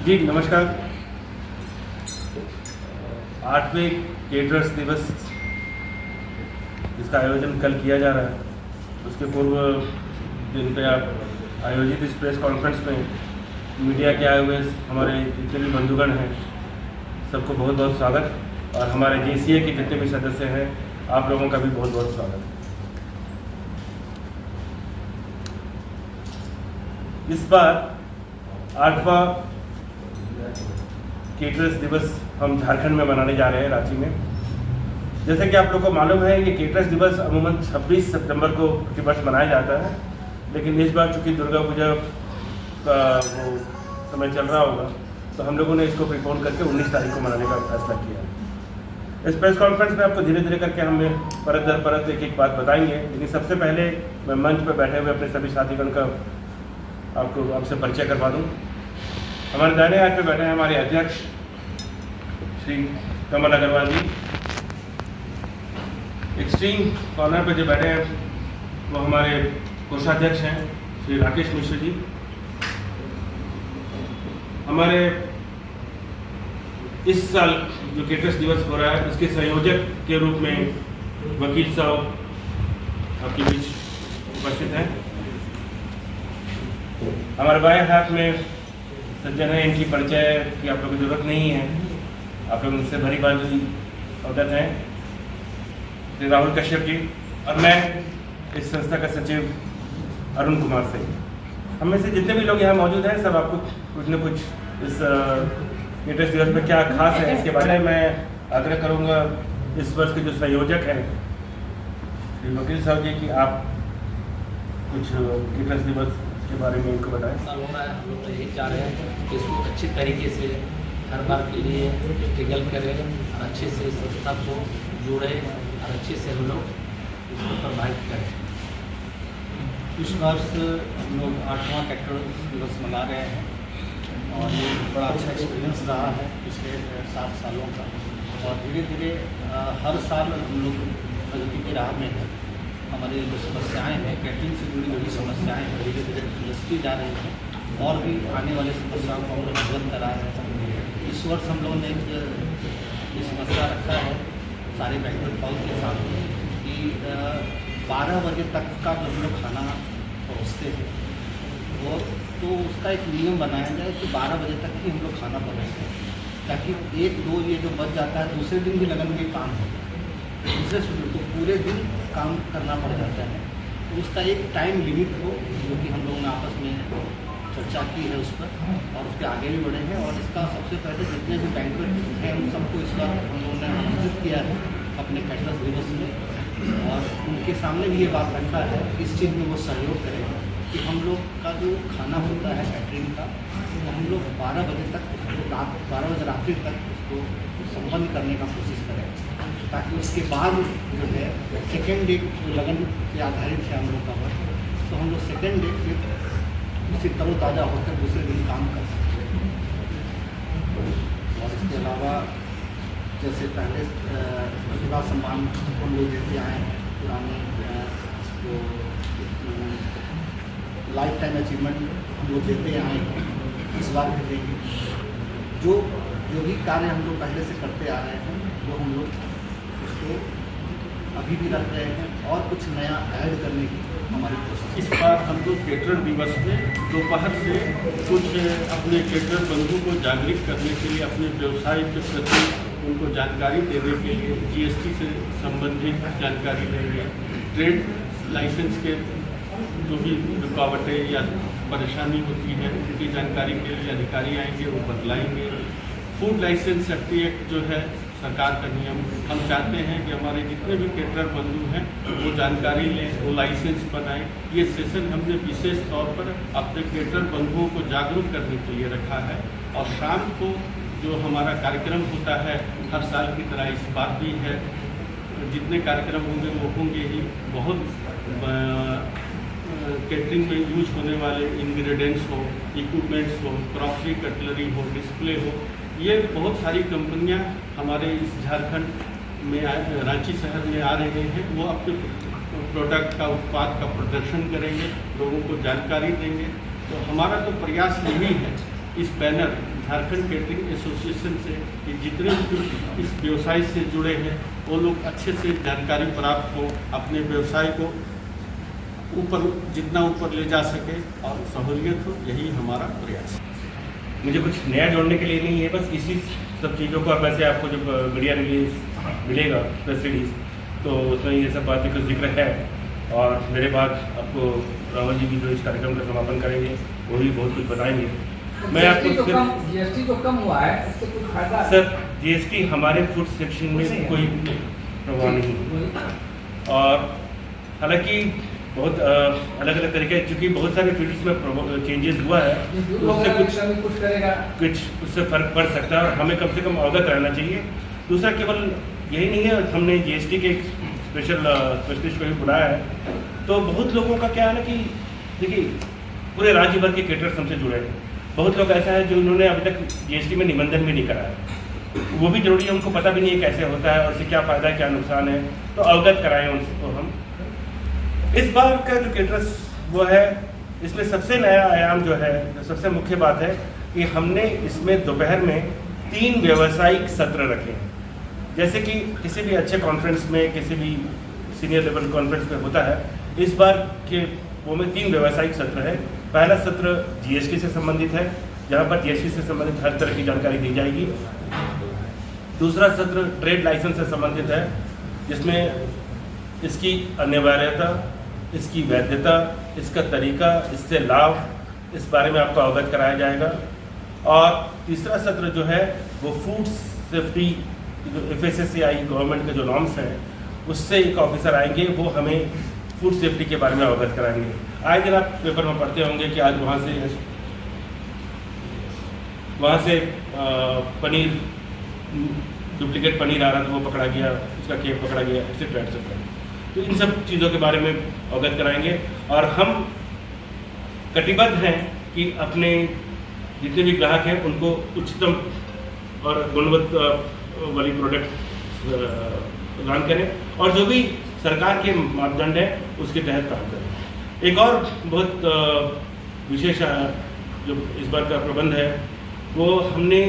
जी नमस्कार। 8वें केटरर्स दिवस इसका आयोजन कल किया जा रहा है, उसके पूर्व दिन पे आप आयोजित इस प्रेस कॉन्फ्रेंस में मीडिया के आए हुए हमारे जितने भी बंधुगण हैं सबको बहुत बहुत स्वागत, और हमारे JCA के जितने भी सदस्य हैं आप लोगों का भी बहुत बहुत स्वागत। इस बार 8वां केटरर्स दिवस हम झारखंड में मनाने जा रहे हैं, रांची में। जैसे कि आप लोग को मालूम है ये केटरर्स दिवस अमूमन 26 सितंबर को प्रतिवर्ष मनाया जाता है, लेकिन इस बार चूँकि दुर्गा पूजा का वो समय चल रहा होगा तो हम लोगों ने इसको प्रीपोन करके 19 तारीख को मनाने का फैसला किया। इस प्रेस कॉन्फ्रेंस में आपको धीरे धीरे करके हमें परत दर परत एक एक बात बताएंगे, लेकिन सबसे पहले मैं मंच पर बैठे हुए अपने सभी साथीगण का आपसे परिचय करवा दूँ। हमारे दाहिने हाथ पे बैठे हैं हमारे अध्यक्ष श्री कमल अग्रवाल जी। एक्सट्रीम कॉर्नर पे जो बैठे हैं वो हमारे कोषाध्यक्ष हैं श्री राकेश मिश्र जी। हमारे इस साल जो केटरर्स दिवस हो रहा है उसके संयोजक के रूप में वकील साहब आपके बीच उपस्थित हैं। हमारे बाएं हाथ में सज्जन है, इनकी परिचय की आप लोगों की जरूरत नहीं है, आप लोग इनसे भरी बाजी अवगत हैं, श्री राहुल कश्यप जी। और मैं इस संस्था का सचिव अरुण कुमार सिंह। हम में से जितने भी लोग यहाँ मौजूद हैं सब आपको कुछ न कुछ इस केटरर्स दिवस में क्या खास है इसके बारे में मैं आग्रह करूँगा इस वर्ष के जो संयोजक हैं श्री वकील साहब जी की आप कुछ केटरर्स दिवस के बारे में इनको बताएं। साल हो रहा है, हम लोग तो यही चाह रहे हैं कि इसको अच्छे तरीके से हर बार के लिए टिकल करें और अच्छे से संस्था को जोड़े और अच्छे से हम लोग इसको प्रभावित करें। इस वर्ष हम लोग 8वां केटरर्स दिवस मना रहे हैं और ये बड़ा अच्छा एक्सपीरियंस रहा है पिछले 7 सालों का, और धीरे धीरे हर साल हम लोग प्रगति की राह में हैं। हमारी जो समस्याएं हैं कैटरिंग से जुड़ी हुई समस्याएं धीरे धीरे सुलझती जा रही हैं और भी आने वाली समस्याओं को हम लोग अवगत करा रहे हैं। इस वर्ष हम लोगों ने ये समस्या रखा है सारे बैंक्वेट हॉल के साथ कि 12 बजे तक का जब हम लोग खाना परोसते हैं वो तो उसका एक नियम बनाया जाए कि 12 बजे तक ही हम लोग खाना परोसें, ताकि 1-2 ये जो बच जाता है दूसरे दिन भी लगन में काम होता है, दूसरे तो पूरे दिन काम करना पड़ जाता है। तो उसका एक टाइम लिमिट हो जो कि हम लोगों ने आपस में चर्चा की है उस पर, और उसके आगे भी बढ़े हैं। और इसका सबसे पहले जितने भी बैंक्वेट हैं उन सबको इस बार हम लोगों ने आमंत्रित किया है अपने केटरर्स दिवस में, और उनके सामने भी ये बात रखा है इस चीज़ में वो सहयोग करें कि हम लोग का जो खाना होता है कैटरिंग का तो हम लोग 12 बजे तक उसको 12 बजे रात्रि तक उसको संपन्न करने का कोशिश करें, ताकि उसके बाद जो है सेकेंड डे जो लगन पे आधारित है हम लोग का वर्क, तो हम लोग सेकेंड डे फिर उसी तरोताज़ा होकर दूसरे दिन काम कर सकते हैं। और इसके अलावा जैसे पहले प्रतिभा सम्मान हम लोग देते आए हैं, पुराने जो लाइफ टाइम अचीवमेंट हम लोग देते आए हैं, इस बार भी देंगे। जो भी कार्य हम लोग पहले से करते आ रहे हैं वो हम लोग उसको अभी भी रख रहे हैं और कुछ नया ऐड करने की हमारी कोशिश। इस बार हम लोग केटरर दिवस में दोपहर से कुछ अपने केटरर बंधु को जागरूक करने के लिए, अपने व्यवसाय के प्रति उनको जानकारी देने के लिए GST से संबंधित जानकारी देंगे, ट्रेड लाइसेंस के जो भी रुकावटें या परेशानी होती है उनकी जानकारी के लिए अधिकारी आएंगे, वो बतलाएंगे। फूड लाइसेंस एक्ट जो है सरकार का नियम, हम चाहते हैं कि हमारे जितने भी केटरर बंधु हैं वो जानकारी लें, वो लाइसेंस बनाएं। ये सेशन हमने विशेष तौर पर अपने केटरर बंधुओं को जागरूक करने के लिए रखा है। और शाम को जो हमारा कार्यक्रम होता है हर साल की तरह इस बार भी है, जितने कार्यक्रम होंगे वो होंगे ही। बहुत केटरिंग में यूज होने वाले इंग्रेडिएंट्स हो, इक्विपमेंट्स हो, क्रॉकरी कटलरी हो, डिस्प्ले हो, ये बहुत सारी कंपनियां हमारे इस झारखंड में रांची शहर में आ रहे हैं। वो अपने प्रोडक्ट का उत्पाद का प्रदर्शन करेंगे, लोगों को जानकारी देंगे। तो हमारा तो प्रयास यही है इस बैनर झारखंड केटरिंग एसोसिएशन से कि जितने भी इस व्यवसाय से जुड़े हैं वो लोग अच्छे से जानकारी प्राप्त हो, अपने व्यवसाय को ऊपर जितना ऊपर ले जा सके और सहूलियत हो, यही हमारा प्रयास है। मुझे कुछ नया जोड़ने के लिए नहीं है, बस इसी सब चीज़ों को वैसे आपको जब मीडिया रिलीज मिलेगा प्रेस रिलीज तो उसमें ये सब बातें का जिक्र है। और मेरे बाद आपको रावल जी भी जो इस कार्यक्रम का समापन करेंगे वो भी बहुत कुछ बताएंगे। मैं आपको जीएसटी जो कम हुआ है इससे कुछ फायदा? सर जीएसटी हमारे फूड सेक्शन में कोई प्रभाव नहीं, और हालांकि बहुत अलग अलग तरीके, क्योंकि बहुत सारे फील्ड्स में चेंजेस हुआ है तो उससे कुछ उससे फर्क पड़ सकता है और हमें कम से कम अवगत रहना चाहिए। दूसरा केवल यही नहीं है, हमने जीएसटी के एक स्पेशल स्पेशलिस्ट को भी बुलाया है, तो बहुत लोगों का क्या है ना कि देखिए पूरे राज्य भर के केटरर्स हमसे जुड़े हैं। बहुत लोग ऐसा है जो उन्होंने अभी तक जीएसटी में निबंधन भी नहीं कराया, वो भी जरूरी है, उनको पता भी नहीं है कैसे होता है और उससे क्या फ़ायदा है क्या नुकसान है, तो अवगत कराएं उनको हम। इस बार का जो केटरर्स वो है, इसमें सबसे नया आयाम जो है, जो सबसे मुख्य बात है कि हमने इसमें दोपहर में 3 व्यावसायिक सत्र रखे हैं। जैसे कि किसी भी अच्छे कॉन्फ्रेंस में, किसी भी सीनियर लेवल कॉन्फ्रेंस में होता है, इस बार के वो में 3 व्यावसायिक सत्र है। पहला सत्र जीएसटी से संबंधित है, जहाँ पर जीएसटी से संबंधित हर तरह की जानकारी दी जाएगी। दूसरा सत्र ट्रेड लाइसेंस से संबंधित है, जिसमें इसकी अनिवार्यता, इसकी वैधता, इसका तरीका, इससे लाभ, इस बारे में आपको अवगत कराया जाएगा। और तीसरा सत्र जो है वो फूड सेफ्टी, जो FSSAI गवर्नमेंट के जो नॉर्म्स हैं उससे एक ऑफिसर आएंगे, वो हमें फूड सेफ्टी के बारे में अवगत कराएंगे। आए दिन आप पेपर में पढ़ते होंगे कि आज वहाँ से पनीर, डुप्लीकेट पनीर आ रहा था, वो पकड़ा गया, उसका केक पकड़ा गया, एक्सेट्रा एक्सेट्रा। तो इन सब चीज़ों के बारे में अवगत कराएंगे और हम कटिबद्ध हैं कि अपने जितने भी ग्राहक हैं उनको उच्चतम और गुणवत्ता वाली प्रोडक्ट प्रदान करें और जो भी सरकार के मापदंड है उसके तहत काम करें। एक और बहुत विशेष जो इस बार का प्रबंध है वो हमने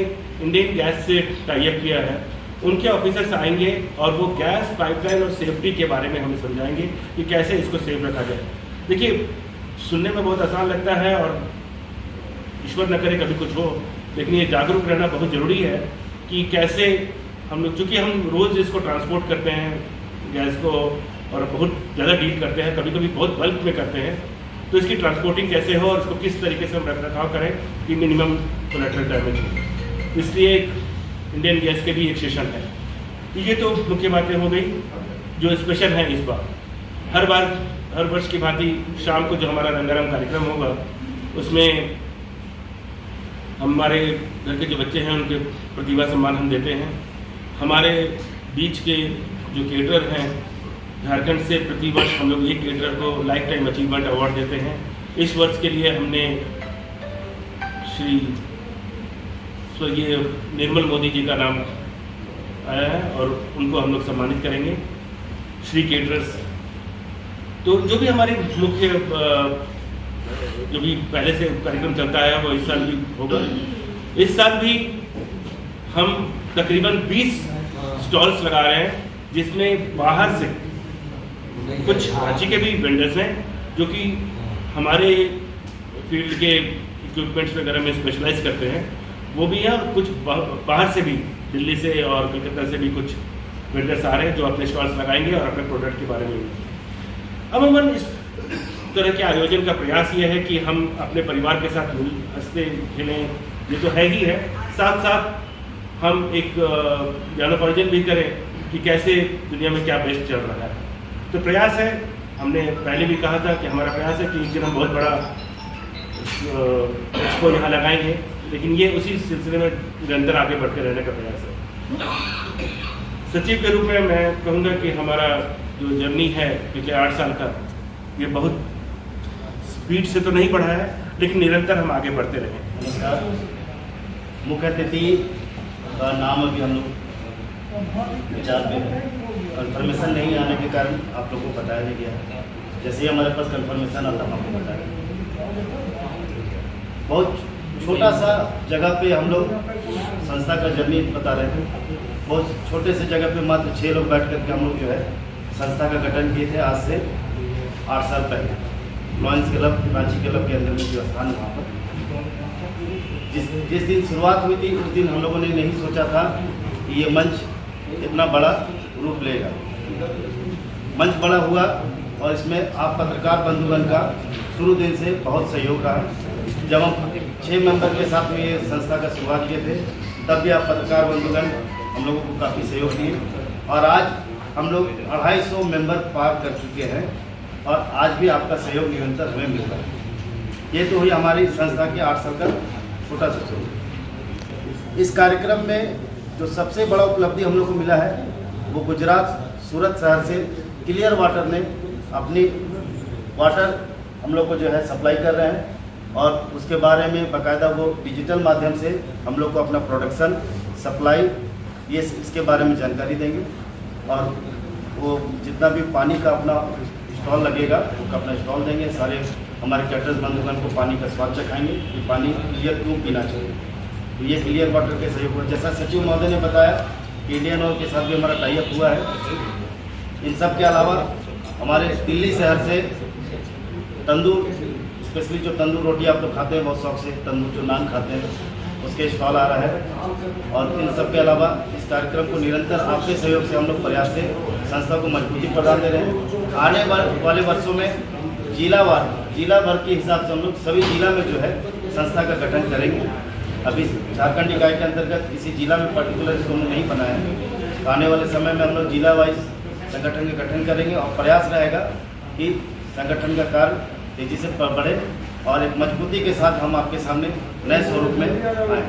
इंडियन गैस से टाई अप किया है। उनके ऑफिसर्स आएंगे और वो गैस पाइपलाइन और सेफ्टी के बारे में हमें समझाएंगे कि कैसे इसको सेफ रखा जाए। देखिए सुनने में बहुत आसान लगता है और ईश्वर न करे कभी कुछ हो, लेकिन ये जागरूक रहना बहुत ज़रूरी है कि कैसे हम लोग, चूँकि हम रोज़ इसको ट्रांसपोर्ट करते हैं गैस को और बहुत ज़्यादा डील करते हैं, कभी कभी बहुत बल्क में करते हैं, तो इसकी ट्रांसपोर्टिंग कैसे हो और इसको किस तरीके से हम रख रखाव करें कि मिनिमम कोलैटरल डैमेज हो। इसलिए इंडियन गैस के भी एक सेशन है। ये तो मुख्य बातें हो गई जो स्पेशल हैं इस बार। हर वर्ष की भांति शाम को जो हमारा रंगारंग कार्यक्रम होगा उसमें हमारे घर के जो बच्चे हैं उनके प्रतिभा सम्मान हम देते हैं। हमारे बीच के जो केटरर हैं झारखंड से प्रतिवर्ष हम लोग एक केटरर को लाइफ टाइम अचीवमेंट अवार्ड देते हैं। इस वर्ष के लिए हमने श्री स्वर्गीय निर्मल मोदी जी का नाम आया है और उनको हम लोग सम्मानित करेंगे। श्री केटरर्स तो जो भी हमारी मुख्य जो भी पहले से कार्यक्रम चलता है वो इस साल भी होगा। इस साल भी हम तकरीबन 20 स्टॉल्स लगा रहे हैं, जिसमें बाहर से कुछ रांची के भी वेंडर्स हैं जो कि हमारे फील्ड के इक्विपमेंट्स वगैरह में स्पेशलाइज करते हैं, वो भी हैं। और कुछ बाहर से भी, दिल्ली से और कलकत्ता से भी कुछ वेंडर्स आ रहे हैं जो अपने स्टॉल्स लगाएंगे और अपने प्रोडक्ट के बारे में। अमूमन इस तरह के आयोजन का प्रयास ये है कि हम अपने परिवार के साथ मिल हंसते खेलें, ये तो है ही है, साथ साथ हम एक ज्ञानोपार्जन भी करें कि कैसे दुनिया में क्या बेस्ट चल रहा है। तो प्रयास है, हमने पहले भी कहा था कि हमारा प्रयास है कि एक दिन हम बहुत बड़ा एक्सपो यहाँ लगाएंगे, लेकिन ये उसी सिलसिले में निरंतर आगे बढ़ते रहने का प्रयास है। सचिव के रूप में मैं कहूँगा कि हमारा जो जर्नी है पिछले 8 साल का, ये बहुत स्पीड से तो नहीं बढ़ा है, लेकिन निरंतर हम आगे बढ़ते रहे। नमस्कार। मुख्य अतिथि का नाम अभी हम लोग विचार में है, कन्फर्मेशन नहीं आने के कारण आप लोगों को बताया नहीं गया। जैसे ही हमारे पास कन्फर्मेशन आता हम आपको बताएंगे। बहुत छोटा सा जगह पे हम लोग संस्था का जर्नी बता रहे थे। बहुत छोटे से जगह पे मात्र 6 लोग बैठ करके हम लोग जो है संस्था का गठन किए थे आज से 8 साल पहले लॉयंस क्लब रांची क्लब के अंदर में जो स्थान वहाँ पर जिस दिन शुरुआत हुई थी उस दिन हम लोगों ने नहीं सोचा था कि ये मंच इतना बड़ा रूप लेगा। मंच बड़ा हुआ और इसमें आप पत्रकार बंधुगण का शुरू दिन से बहुत सहयोग रहा। जब हम 6 मेंबर के साथ में ये संस्था का शुरुआत किए थे तब भी आप पत्रकार बंधुगण हम लोगों को काफ़ी सहयोग दिए और आज हम लोग 250 मेंबर पार कर चुके हैं और आज भी आपका सहयोग निरंतर हमें मिल रहा है। ये तो हुई हमारी संस्था के 8 साल का छोटा सा सहयोग। इस कार्यक्रम में जो सबसे बड़ा उपलब्धि हम लोग को मिला है वो गुजरात सूरत शहर से क्लियर वाटर ने अपनी वाटर हम लोग को जो है सप्लाई कर रहे हैं और उसके बारे में बाकायदा वो डिजिटल माध्यम से हम लोग को अपना प्रोडक्शन सप्लाई ये इसके बारे में जानकारी देंगे और वो जितना भी पानी का अपना स्टॉल लगेगा उसका अपना स्टॉल देंगे। सारे हमारे कैटर्स बंधुगण को पानी का स्वाद चखाएंगे कि पानी क्लियर क्यों पीना चाहिए। तो ये क्लियर वाटर के सहयोग पर जैसा सचिव महोदय ने बताया कि इंडियन ऑयल के साथ भी हमारा टाई अप हुआ है। इन सब के अलावा हमारे दिल्ली शहर से तंदूर स्पेशली जो तंदूर रोटी आप लोग खाते हैं बहुत शौक से तंदूर जो नान खाते हैं उसके स्टॉल आ रहा है और इन सब के अलावा इस कार्यक्रम को निरंतर आपके सहयोग से हम लोग प्रयास से संस्था को मजबूती प्रदान दे रहे हैं। आने वाले वर्षों में जिला भर के हिसाब से हम लोग सभी जिला में जो है संस्था का गठन करेंगे। अभी झारखंड इकाई के अंतर्गत किसी जिला में पर्टिकुलर इसको हमने नहीं बनाया है। तो आने वाले समय में हम लोग जिला वाइज संगठन का गठन करेंगे और प्रयास रहेगा कि संगठन का कार्य तेजी से बढ़े और एक मजबूती के साथ हम आपके सामने नए स्वरूप में आए।